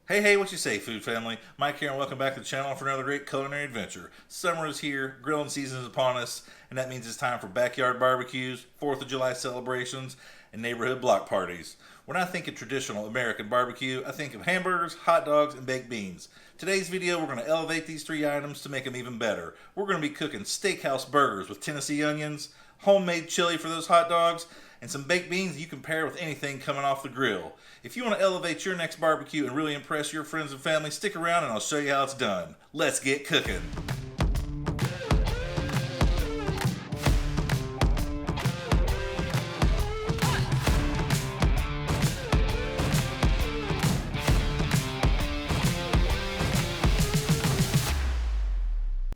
Hey, what you say, food family? Mike here, and welcome back to the channel for another great culinary adventure. Summer is here, grilling season is upon us, and that means it's time for backyard barbecues, 4th of July celebrations, and neighborhood block parties. When I think of traditional American barbecue, I think of hamburgers, hot dogs, and baked beans. Today's video, we're going to elevate these three items to make them even better. We're going to be cooking steakhouse burgers with Tennessee onions, homemade chili for those hot dogs, and some baked beans you can pair with anything coming off the grill. If you want to elevate your next barbecue and really impress your friends and family, stick around and I'll show you how it's done. Let's get cooking.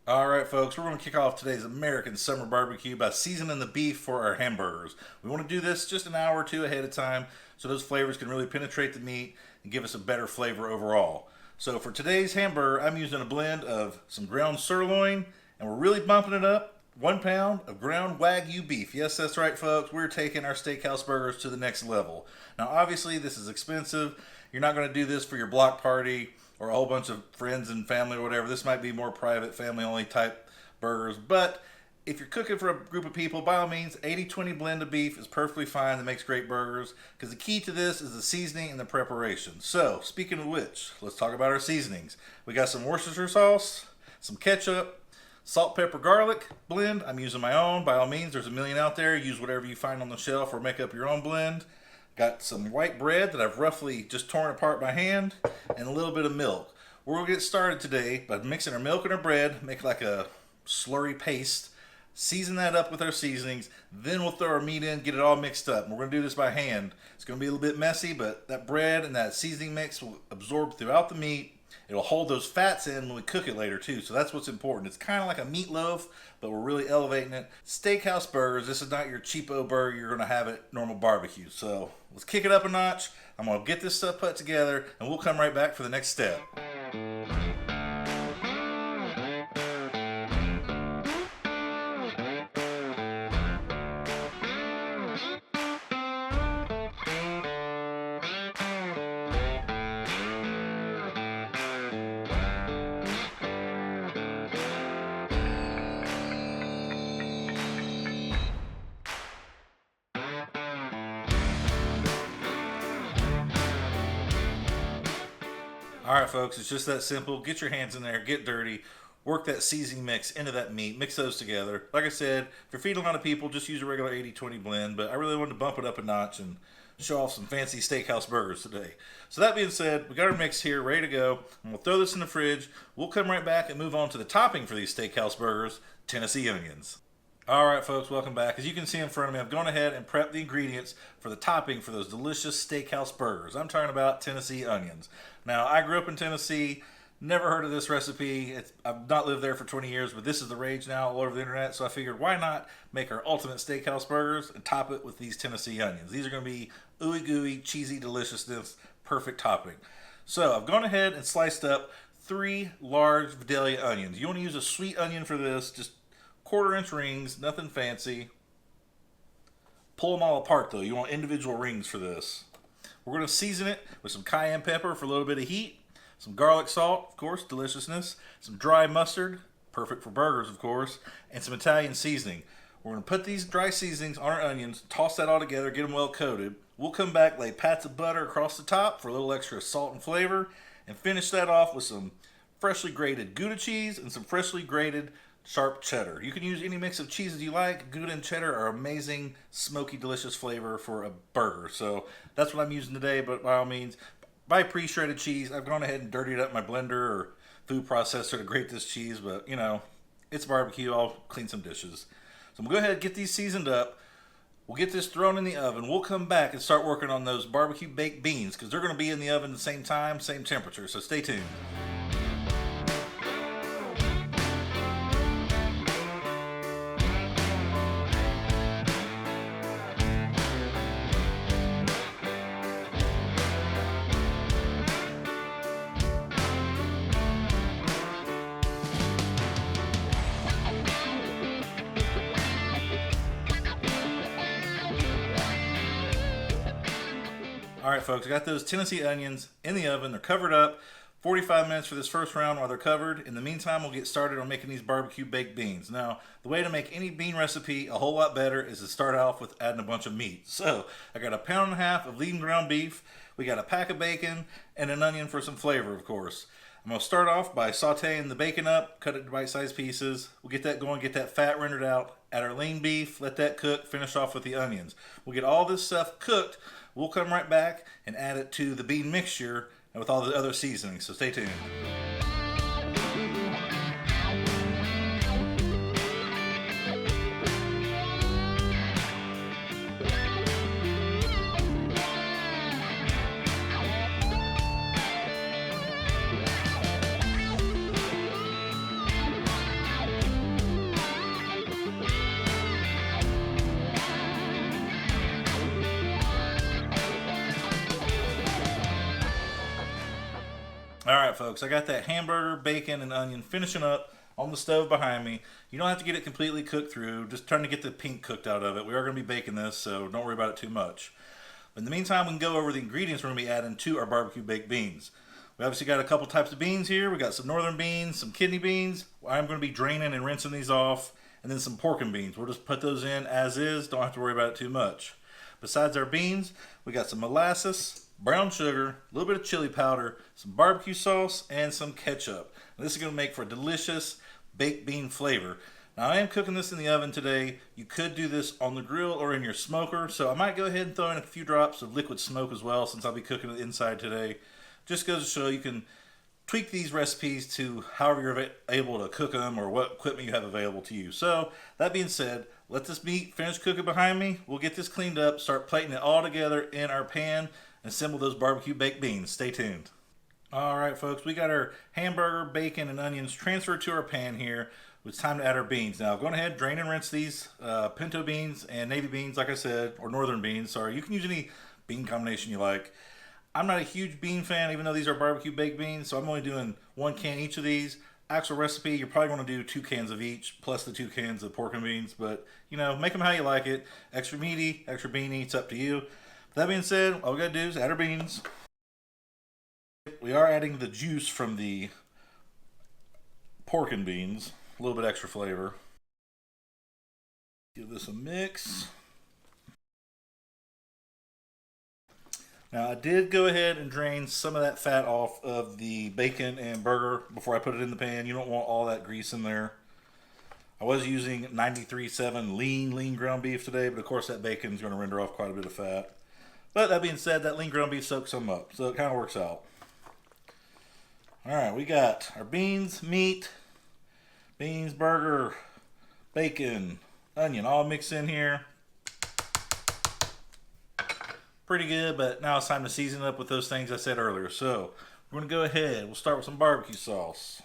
Alright folks, we're going to kick off today's American Summer BBQ by seasoning the beef for our hamburgers. We want to do this just an hour or two ahead of time so those flavors can really penetrate the meat and give us a better flavor overall. So for today's hamburger, I'm using a blend of some ground sirloin, and we're really bumping it up. 1 pound of ground Wagyu beef. Yes, that's right folks, we're taking our steakhouse burgers to the next level. Now obviously this is expensive. You're not going to do this for your block party or a whole bunch of friends and family or whatever. This might be more private, family-only type burgers. But if you're cooking for a group of people, by all means, 80-20 blend of beef is perfectly fine. That makes great burgers. Because the key to this is the seasoning and the preparation. So, speaking of which, let's talk about our seasonings. We got some Worcestershire sauce, some ketchup, salt, pepper, garlic blend. I'm using my own. By all means, there's a million out there. Use whatever you find on the shelf or make up your own blend. Got some white bread that I've roughly just torn apart by hand, and a little bit of milk. We're going to get started today by mixing our milk and our bread, make like a slurry paste, season that up with our seasonings, then we'll throw our meat in, get it all mixed up. And we're going to do this by hand. It's going to be a little bit messy, but that bread and that seasoning mix will absorb throughout the meat. It'll hold those fats in when we cook it later too, so that's what's important. It's kind of like a meatloaf, but we're really elevating it. Steakhouse burgers, this is not your cheapo burger you're going to have at normal barbecue. So let's kick it up a notch. I'm going to get this stuff put together, and we'll come right back for the next step. Alright folks, it's just that simple. Get your hands in there, get dirty, work that seasoning mix into that meat, mix those together. Like I said, if you're feeding a lot of people, just use a regular 80-20 blend, but I really wanted to bump it up a notch and show off some fancy steakhouse burgers today. So that being said, we got our mix here ready to go, and we'll throw this in the fridge. We'll come right back and move on to the topping for these steakhouse burgers, Tennessee onions. Alright folks, welcome back. As you can see in front of me, I've gone ahead and prepped the ingredients for the topping for those delicious steakhouse burgers. I'm talking about Tennessee onions. Now, I grew up in Tennessee, never heard of this recipe. I've not lived there for 20 years, but this is the rage now all over the internet, so I figured why not make our ultimate steakhouse burgers and top it with these Tennessee onions. These are going to be ooey gooey, cheesy deliciousness, perfect topping. So I've gone ahead and sliced up 3 large Vidalia onions. You want to use a sweet onion for this, just 1/4-inch rings, nothing fancy. Pull them all apart though. You want individual rings for this. We're going to season it with some cayenne pepper for a little bit of heat, some garlic salt, of course, deliciousness, some dry mustard, perfect for burgers, of course, and some Italian seasoning. We're going to put these dry seasonings on our onions, toss that all together, get them well coated. We'll come back, lay pats of butter across the top for a little extra salt and flavor, and finish that off with some freshly grated Gouda cheese and some freshly grated sharp cheddar. You can use any mix of cheeses you like. Gouda and cheddar are amazing, smoky, delicious flavor for a burger. So that's what I'm using today, but by all means, buy pre-shredded cheese. I've gone ahead and dirtied up my blender or food processor to grate this cheese, but you know, it's barbecue. I'll clean some dishes. So I'm going to go ahead and get these seasoned up. We'll get this thrown in the oven. We'll come back and start working on those barbecue baked beans because they're going to be in the oven at the same time, same temperature. So stay tuned. All right, folks, I got those Tennessee onions in the oven. They're covered up. 45 minutes for this first round while they're covered. In the meantime, we'll get started on making these barbecue baked beans. Now, the way to make any bean recipe a whole lot better is to start off with adding a bunch of meat. So, I got 1.5 pounds of lean ground beef. We got a pack of bacon and an onion for some flavor, of course. I'm going to start off by sauteing the bacon up, cut it to bite-sized pieces. We'll get that going, get that fat rendered out. Add our lean beef, let that cook, finish off with the onions. We'll get all this stuff cooked. We'll come right back and add it to the bean mixture and with all the other seasonings, so stay tuned. All right, folks, I got that hamburger, bacon, and onion finishing up on the stove behind me. You don't have to get it completely cooked through, just trying to get the pink cooked out of it. We are going to be baking this, so don't worry about it too much. But in the meantime, we can go over the ingredients we're going to be adding to our barbecue baked beans. We obviously got a couple types of beans here. We got some northern beans, some kidney beans. I'm going to be draining and rinsing these off, and then some pork and beans. We'll just put those in as is. Don't have to worry about it too much. Besides our beans, we got some molasses, brown sugar, a little bit of chili powder, some barbecue sauce, and some ketchup. Now, this is going to make for a delicious baked bean flavor. Now, I am cooking this in the oven today. You could do this on the grill or in your smoker, so I might go ahead and throw in a few drops of liquid smoke as well, since I'll be cooking it inside today. Just goes to show you can tweak these recipes to however you're able to cook them or what equipment you have available to you. So, that being said, let this meat finish cooking behind me. We'll get this cleaned up, start plating it all together in our pan, and assemble those barbecue baked beans. Stay tuned. All right, folks, we got our hamburger, bacon, and onions transferred to our pan here. It's time to add our beans. Now, go ahead, drain and rinse these pinto beans and navy beans, like I said, or northern beans. Sorry, you can use any bean combination you like. I'm not a huge bean fan, even though these are barbecue baked beans, so I'm only doing 1 can each of these. Actual recipe, you're probably going to do 2 cans of each, plus the 2 cans of pork and beans. But, you know, make them how you like it. Extra meaty, extra beany, it's up to you. That being said, all we gotta do is add our beans. We are adding the juice from the pork and beans, a little bit extra flavor. Give this a mix. Now, I did go ahead and drain some of that fat off of the bacon and burger before I put it in the pan. You don't want all that grease in there. I was using 93.7 lean ground beef today, but of course that bacon is going to render off quite a bit of fat. But that being said, that lean ground beef soaks some up, so it kind of works out. Alright, we got our beans, meat, beans, burger, bacon, onion, all mixed in here. Pretty good, but now it's time to season it up with those things I said earlier. So, we're going to go ahead. We'll start with some barbecue sauce.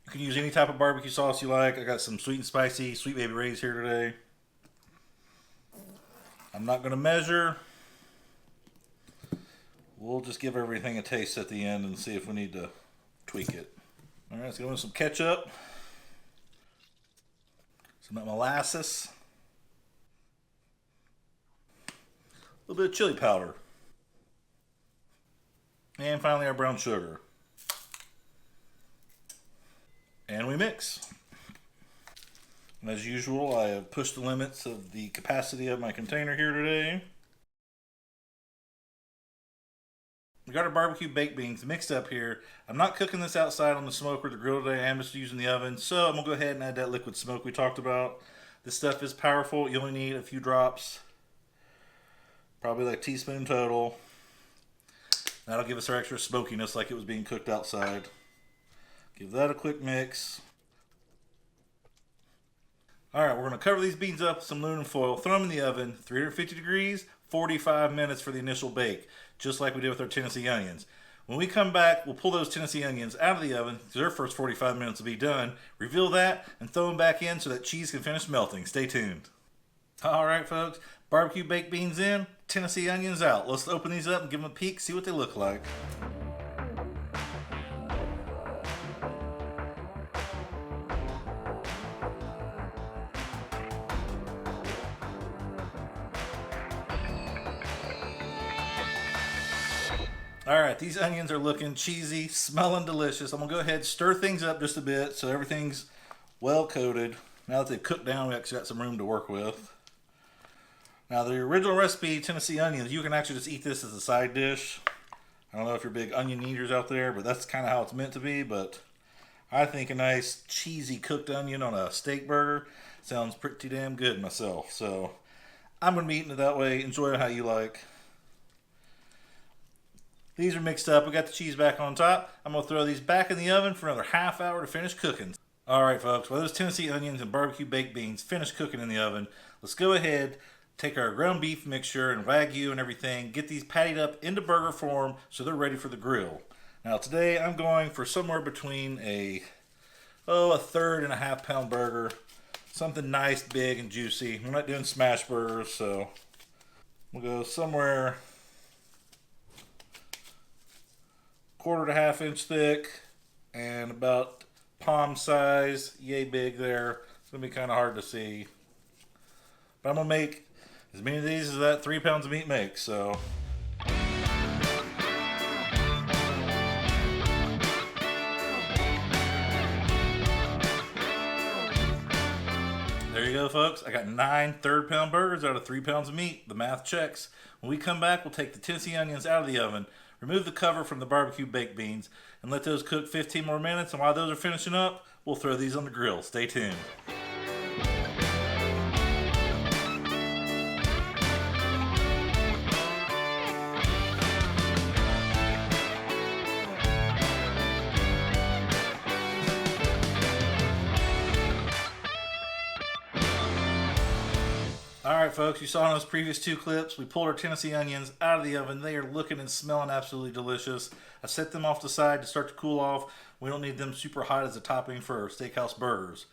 You can use any type of barbecue sauce you like. I got some sweet and spicy Sweet Baby Ray's here today. I'm not going to measure. We'll just give everything a taste at the end and see if we need to tweak it. All right, let's go with some ketchup. Some molasses. A little bit of chili powder. And finally our brown sugar. And we mix. And as usual, I have pushed the limits of the capacity of my container here today. We got our barbecue baked beans mixed up here. I'm not cooking this outside on the smoker or the grill today. I'm just using the oven. So I'm going to go ahead and add that liquid smoke we talked about. This stuff is powerful. You only need a few drops. Probably like a teaspoon total. That'll give us our extra smokiness like it was being cooked outside. Give that a quick mix. Alright, we're going to cover these beans up with some aluminum foil, throw them in the oven, 350 degrees, 45 minutes for the initial bake, just like we did with our Tennessee onions. When we come back, we'll pull those Tennessee onions out of the oven, because their first 45 minutes will be done, reveal that, and throw them back in so that cheese can finish melting. Stay tuned. Alright folks, barbecue baked beans in, Tennessee onions out. Let's open these up and give them a peek, see what they look like. All right, these onions are looking cheesy, smelling delicious. I'm gonna go ahead and stir things up just a bit so everything's well coated. Now that they've cooked down, we actually got some room to work with. Now the original recipe, Tennessee onions, you can actually just eat this as a side dish. I don't know if you're big onion eaters out there, but that's kind of how it's meant to be. But I think a nice cheesy cooked onion on a steak burger sounds pretty damn good myself. So I'm gonna be eating it that way. Enjoy it how you like. These are mixed up. We got the cheese back on top. I'm going to throw these back in the oven for another half hour to finish cooking. All right, folks. While those Tennessee onions and barbecue baked beans finish cooking in the oven, let's go ahead, take our ground beef mixture and Wagyu and everything, get these patted up into burger form so they're ready for the grill. Now, today I'm going for somewhere between a 1/3 and a half pound burger. Something nice, big, and juicy. We're not doing smash burgers, so we'll go somewhere 1/4 to 1/2 inch thick and about palm size, yay big there. It's gonna be kind of hard to see, but I'm gonna make as many of these as that 3 pounds of meat makes. So there you go, folks. I got 9 1/3 pound burgers out of 3 pounds of meat. The math checks. When we come back, we'll take the Tennessee onions out of the oven, remove the cover from the barbecue baked beans, and let those cook 15 more minutes. And while those are finishing up, we'll throw these on the grill. Stay tuned. Alright folks, you saw in those previous 2 clips, we pulled our Tennessee onions out of the oven. They are looking and smelling absolutely delicious. I set them off the side to start to cool off. We don't need them super hot as a topping for our Steakhouse burgers.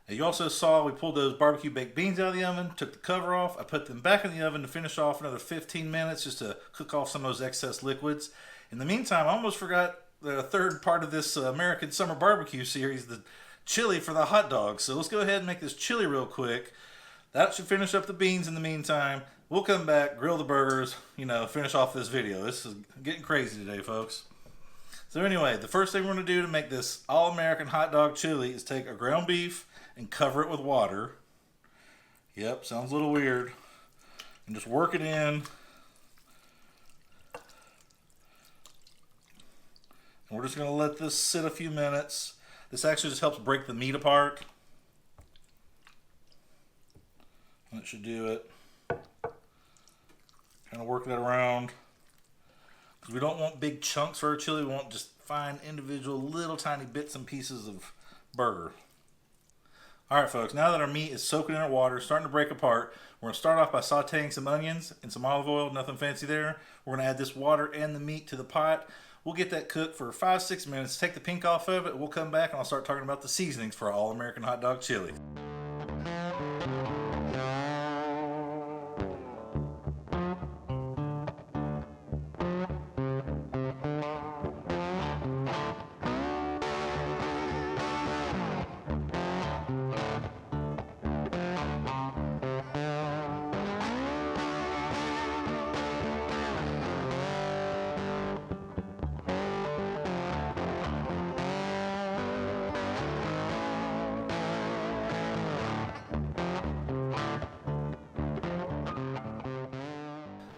And you also saw we pulled those barbecue baked beans out of the oven, took the cover off. I put them back in the oven to finish off another 15 minutes just to cook off some of those excess liquids. In the meantime, I almost forgot the third part of this American Summer BBQ series, the chili for the hot dogs. So let's go ahead and make this chili real quick. That should finish up the beans in the meantime. We'll come back, grill the burgers, finish off this video. This is getting crazy today, folks. So anyway, the first thing we're going to do to make this all-American hot dog chili is take a ground beef and cover it with water. Yep, sounds a little weird. And just work it in. And we're just going to let this sit a few minutes. This actually just helps break the meat apart. That should do it. Kind of work that around. Because we don't want big chunks for our chili. We want just fine individual little tiny bits and pieces of burger. Alright folks, now that our meat is soaking in our water, starting to break apart, we're going to start off by sauteing some onions and some olive oil. Nothing fancy there. We're going to add this water and the meat to the pot. We'll get that cooked for 5-6 minutes. Take the pink off of it. We'll come back and I'll start talking about the seasonings for our all-American hot dog chili.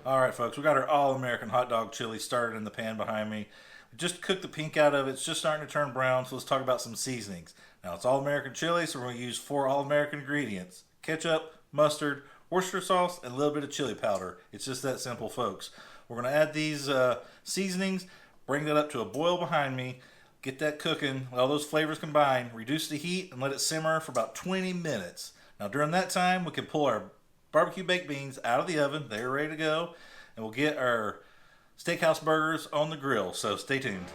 Alright folks, we got our all-American hot dog chili started in the pan behind me. We just cooked the pink out of it. It's just starting to turn brown, so let's talk about some seasonings. Now it's all-American chili, so we're going to use 4 all-American ingredients. Ketchup, mustard, Worcestershire sauce, and a little bit of chili powder. It's just that simple, folks. We're going to add these seasonings, bring that up to a boil behind me, get that cooking, all those flavors combined, reduce the heat, and let it simmer for about 20 minutes. Now during that time, we can pull our barbecue baked beans out of the oven. They're ready to go. And we'll get our Steakhouse burgers on the grill. So stay tuned.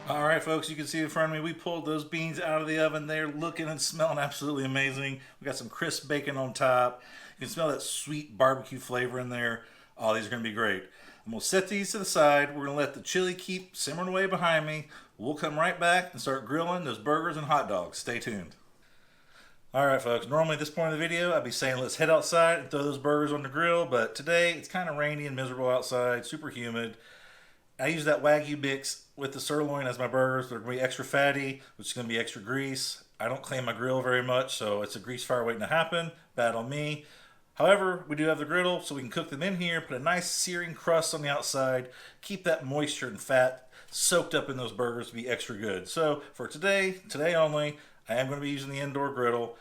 All right, folks, you can see in front of me, we pulled those beans out of the oven. They're looking and smelling absolutely amazing. We got some crisp bacon on top. You can smell that sweet barbecue flavor in there. Oh, these are going to be great. I'm going to set these to the side. We're going to let the chili keep simmering away behind me. We'll come right back and start grilling those burgers and hot dogs. Stay tuned. All right, folks, normally at this point of the video, I'd be saying let's head outside and throw those burgers on the grill, but today it's kind of rainy and miserable outside, super humid. I use that Wagyu mix with the sirloin as my burgers. They're going to be extra fatty, which is going to be extra grease. I don't clean my grill very much, so it's a grease fire waiting to happen. Bad on me. However, we do have the griddle, so we can cook them in here, put a nice searing crust on the outside, keep that moisture and fat soaked up in those burgers to be extra good. So for today only, I am going to be using the indoor griddle.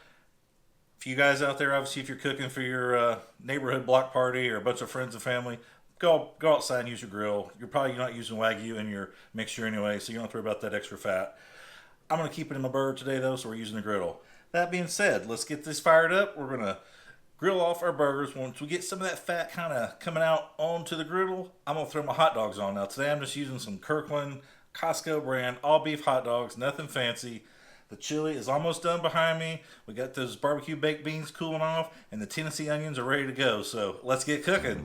For you guys out there, obviously, if you're cooking for your neighborhood block party or a bunch of friends and family, go outside and use your grill. You're probably not using Wagyu in your mixture anyway, so you don't have to worry about that extra fat. I'm going to keep it in my burger today, though, so we're using the griddle. That being said, let's get this fired up. We're going to grill off our burgers. Once we get some of that fat kind of coming out onto the griddle, I'm going to throw my hot dogs on. Now, today I'm just using some Kirkland Costco brand all beef hot dogs, nothing fancy. The chili is almost done behind me. We got those barbecue baked beans cooling off, and the Tennessee onions are ready to go. So let's get cooking.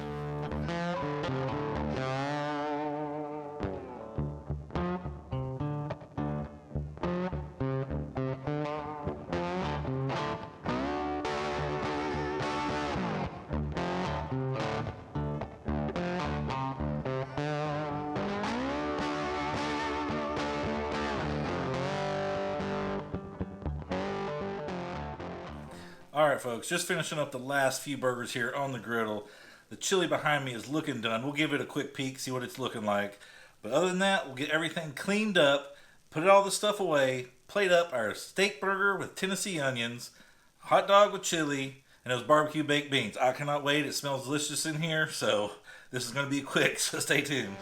Alright, folks, just finishing up the last few burgers here on the griddle. The chili behind me is looking done. We'll give it a quick peek, see what it's looking like. But other than that, we'll get everything cleaned up, put all the stuff away, plate up our steak burger with Tennessee onions, hot dog with chili, and those barbecue baked beans. I cannot wait. It smells delicious in here, so this is going to be quick, so stay tuned.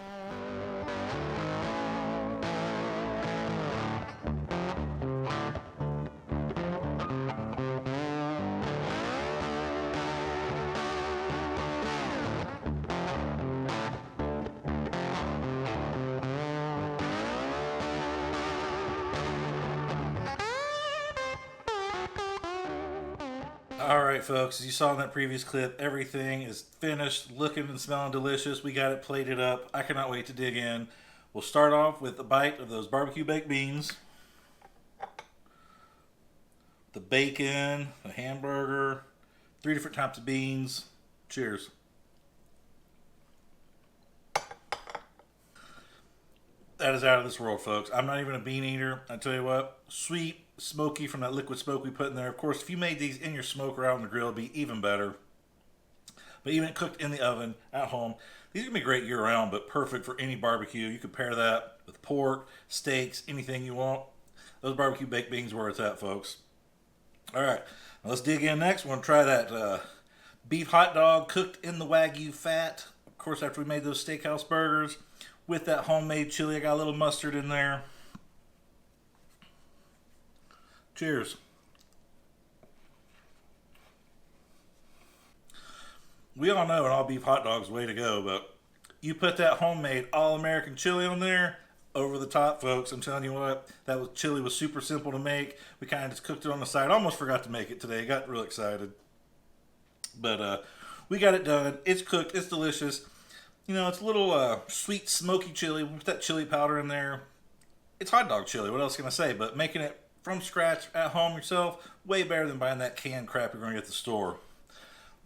Alright, folks, as you saw in that previous clip, everything is finished, looking and smelling delicious. We got it plated up. I cannot wait to dig in. We'll start off with a bite of those barbecue baked beans, the bacon, the hamburger, 3 different types of beans. Cheers. That is out of this world, folks. I'm not even a bean eater. I tell you what, sweet, smoky from that liquid smoke we put in there. Of course, if you made these in your smoker out on the grill, it'd be even better. But even cooked in the oven at home, these are going to be great year-round, but perfect for any barbecue. You could pair that with pork, steaks, anything you want. Those barbecue baked beans are where it's at, folks. All right, now let's dig in next. We're going to try that beef hot dog cooked in the Wagyu fat. Of course, after we made those Steakhouse burgers. With that homemade chili, I got a little mustard in there. Cheers. We all know an all beef hot dog's the way to go, but you put that homemade All-American chili on there, over the top, folks. I'm telling you what, chili was super simple to make. We kind of just cooked it on the side. Almost forgot to make it today. Got real excited. But we got it done. It's cooked. It's delicious. You know, it's a little sweet, smoky chili. We put that chili powder in there. It's hot dog chili. What else can I say? But making it from scratch at home yourself, way better than buying that canned crap you're going to get at the store.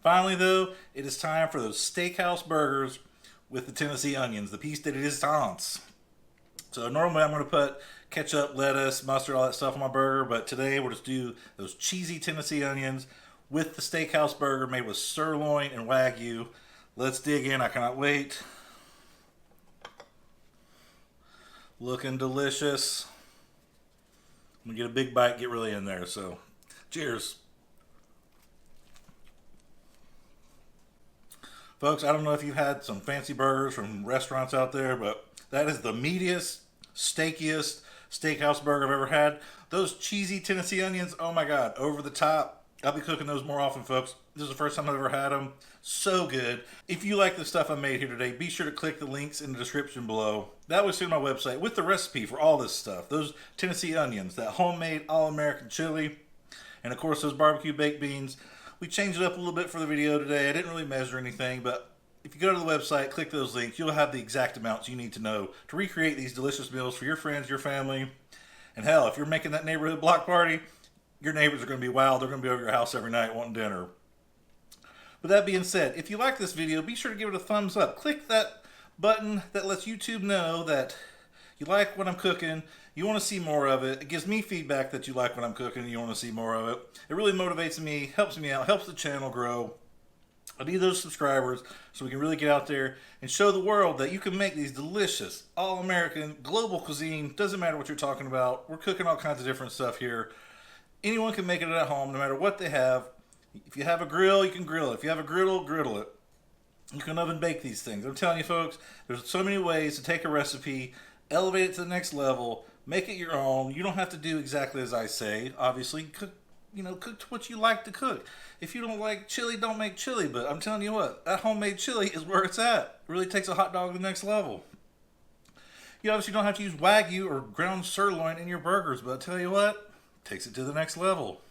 Finally, though, it is time for those Steakhouse burgers with the Tennessee onions, the piece de resistance. So normally I'm going to put ketchup, lettuce, mustard, all that stuff on my burger, but today we'll just do those cheesy Tennessee onions with the Steakhouse burger made with sirloin and Wagyu. Let's dig in. I cannot wait. Looking delicious. I'm going to get a big bite, get really in there. So, cheers. Folks, I don't know if you've had some fancy burgers from restaurants out there, but that is the meatiest, steakiest Steakhouse burger I've ever had. Those cheesy Tennessee onions, oh my God, over the top. I'll be cooking those more often, folks. This is the first time I've ever had them. So good. If you like the stuff I made here today, be sure to click the links in the description below. That was on my website with the recipe for all this stuff. Those Tennessee onions, that homemade All-American chili, and of course those barbecue baked beans. We changed it up a little bit for the video today. I didn't really measure anything, but if you go to the website, click those links, you'll have the exact amounts you need to know to recreate these delicious meals for your friends, your family. And hell, if you're making that neighborhood block party, your neighbors are going to be wild. They're going to be over your house every night wanting dinner. With that being said, if you like this video, be sure to give it a thumbs up. Click that button that lets YouTube know that you like what I'm cooking, you want to see more of it. It gives me feedback that you like what I'm cooking and you want to see more of it. It really motivates me, helps me out, helps the channel grow. I need those subscribers so we can really get out there and show the world that you can make these delicious, all-American, global cuisine. Doesn't matter what you're talking about. We're cooking all kinds of different stuff here. Anyone can make it at home, no matter what they have. If you have a grill, you can grill it. If you have a griddle, griddle it. You can oven bake these things. I'm telling you, folks, there's so many ways to take a recipe, elevate it to the next level, make it your own. You don't have to do exactly as I say. Obviously, cook what you like to cook. If you don't like chili, don't make chili. But I'm telling you what, that homemade chili is where it's at. It really takes a hot dog to the next level. You obviously don't have to use Wagyu or ground sirloin in your burgers, but I tell you what, it takes it to the next level.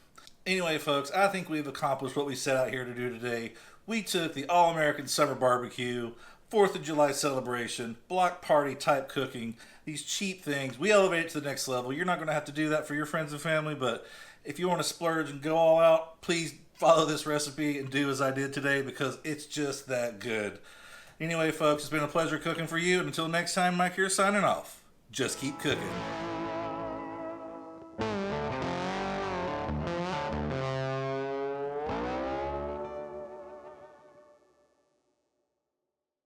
Anyway, folks, I think we've accomplished what we set out here to do today. We took the All-American Summer BBQ, 4th of July celebration, block party type cooking, these cheap things. We elevated it to the next level. You're not going to have to do that for your friends and family, but if you want to splurge and go all out, please follow this recipe and do as I did today because it's just that good. Anyway, folks, it's been a pleasure cooking for you. And until next time, Mike here signing off. Just keep cooking.